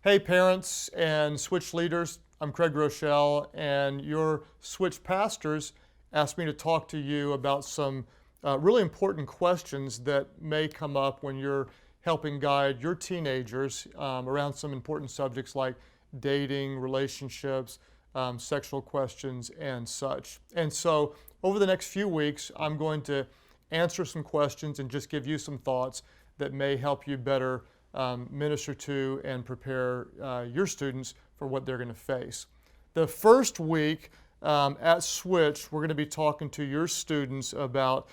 Hey parents and Switch leaders, I'm Craig Groeschel, and your Switch pastors asked me to talk to you about some really important questions that may come up when you're helping guide your teenagers around some important subjects like dating, relationships, sexual questions, and such. And so over the next few weeks, I'm going to answer some questions and just give you some thoughts that may help you better minister to and prepare your students for what they're going to face. The first week at Switch, we're going to be talking to your students about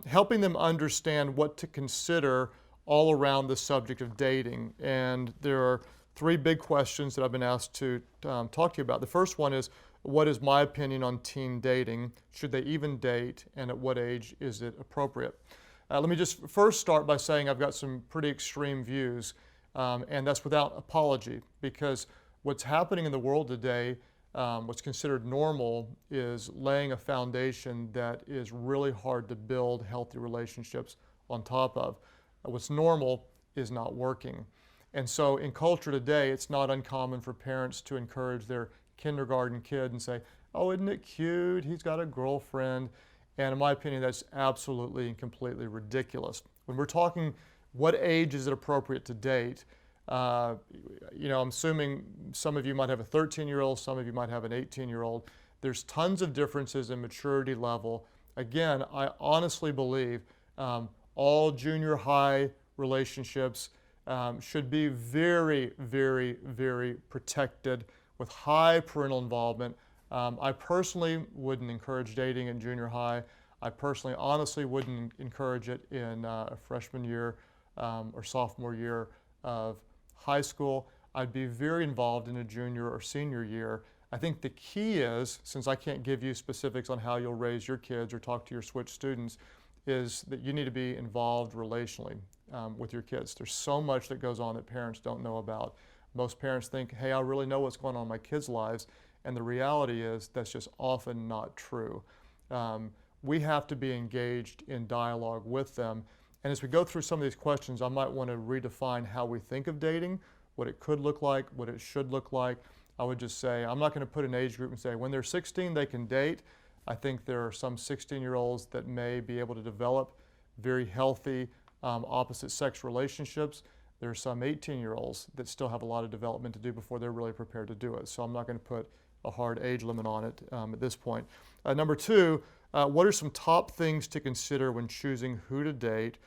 helping them understand what to consider all around the subject of dating. And there are three big questions that I've been asked to talk to you about. The first one is, what is my opinion on teen dating? Should they even date? And at what age is it appropriate? Let me just first start by saying I've got some pretty extreme views, and that's without apology, because what's happening in the world today, what's considered normal, is laying a foundation that is really hard to build healthy relationships on top of. What's normal is not working. And so in culture today, it's not uncommon for parents to encourage their kindergarten kid and say, "Oh, isn't it cute? He's got a girlfriend." And in my opinion, that's absolutely and completely ridiculous. When we're talking what age is it appropriate to date, I'm assuming some of you might have a 13-year-old, some of you might have an 18-year-old. There's tons of differences in maturity level. Again, I honestly believe all junior high relationships should be very, very, very protected with high parental involvement. I personally wouldn't encourage dating in junior high. I personally, honestly, wouldn't encourage it in a freshman year or sophomore year of high school. I'd be very involved in a junior or senior year. I think the key is, since I can't give you specifics on how you'll raise your kids or talk to your Switch students, is that you need to be involved relationally with your kids. There's so much that goes on that parents don't know about. Most parents think, hey, I really know what's going on in my kids' lives. And the reality is that's just often not true. We have to be engaged in dialogue with them. And as we go through some of these questions, I might want to redefine how we think of dating, what it could look like, what it should look like. I would just say, I'm not going to put an age group and say when they're 16 they can date. I think there are some 16-year-olds that may be able to develop very healthy opposite sex relationships. There are some 18-year-olds that still have a lot of development to do before they're really prepared to do it. So I'm not going to put a hard age limit on it at this point. Number two, what are some top things to consider when choosing who to date?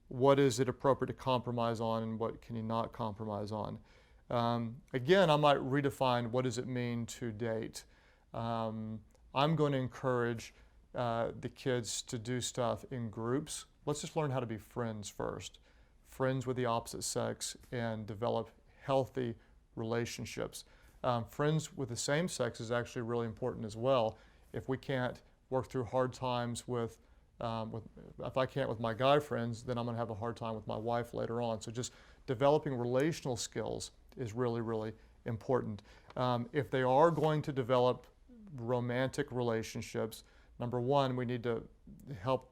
What is it appropriate to compromise on, and what can you not compromise on? Again, I might redefine what does it mean to date. I'm going to encourage the kids to do stuff in groups. Let's just learn how to be friends first. Friends with the opposite sex, and develop healthy relationships. Friends with the same sex is actually really important as well. If we can't work through hard times if I can't with my guy friends, then I'm going to have a hard time with my wife later on. So just developing relational skills is really, really important. If they are going to develop romantic relationships, number one, we need to help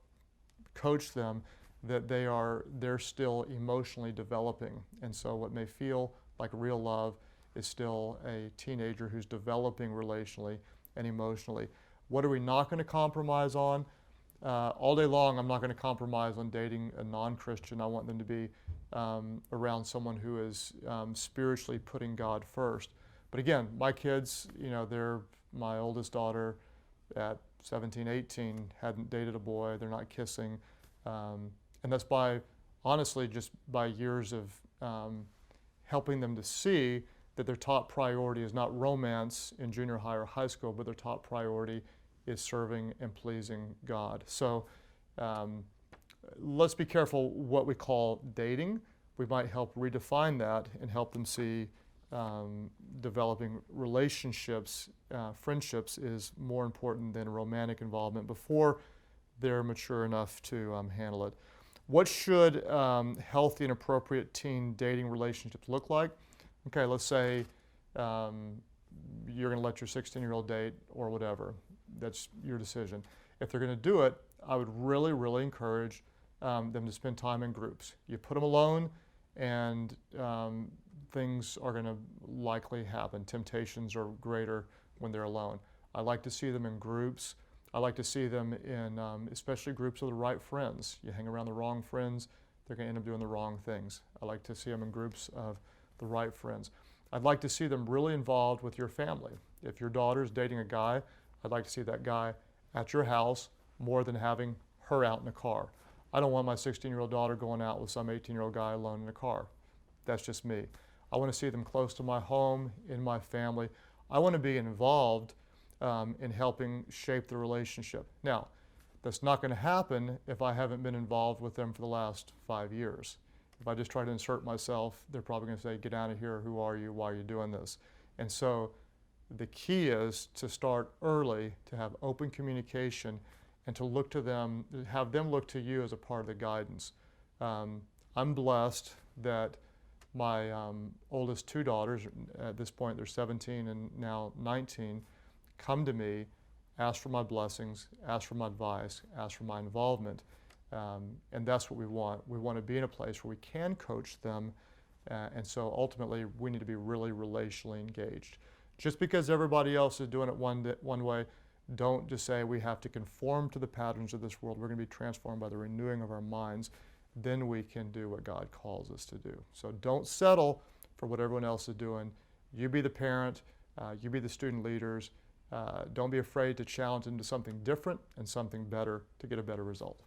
coach them that they're still emotionally developing. And so what may feel like real love is still a teenager who's developing relationally and emotionally. What are we not going to compromise on? All day long, I'm not going to compromise on dating a non-Christian. I want them to be around someone who is spiritually putting God first. But again, my kids, my oldest daughter at 17, 18 hadn't dated a boy. They're not kissing. And that's honestly, just by years of helping them to see that their top priority is not romance in junior high or high school, but their top priority is serving and pleasing God. So let's be careful what we call dating. We might help redefine that and help them see developing relationships, friendships is more important than romantic involvement before they're mature enough to handle it. What should healthy and appropriate teen dating relationships look like? Okay, let's say you're going to let your 16-year-old date or whatever. That's your decision. If they're going to do it, I would really, really encourage them to spend time in groups. You put them alone, and things are going to likely happen. Temptations are greater when they're alone. I like to see them in groups. I like to see them in especially groups of the right friends. You hang around the wrong friends, they're going to end up doing the wrong things. I like to see them in groups of the right friends. I'd like to see them really involved with your family. If your daughter's dating a guy, I'd like to see that guy at your house more than having her out in a car. I don't want my 16-year-old daughter going out with some 18-year-old guy alone in a car. That's just me. I want to see them close to my home, in my family. I want to be involved in helping shape the relationship. Now, that's not going to happen if I haven't been involved with them for the last 5 years. If I just try to insert myself, they're probably going to say, get out of here, who are you, why are you doing this? And so the key is to start early, to have open communication, and to look to them, have them look to you as a part of the guidance. I'm blessed that my oldest two daughters, at this point they're 17 and now 19, come to me, ask for my blessings, ask for my advice, ask for my involvement. And that's what we want. We want to be in a place where we can coach them. And so ultimately, we need to be really relationally engaged. Just because everybody else is doing it one way, don't just say we have to conform to the patterns of this world. We're going to be transformed by the renewing of our minds. Then we can do what God calls us to do. So don't settle for what everyone else is doing. You be the parent. You be the student leaders. Don't be afraid to challenge them to something different and something better to get a better result.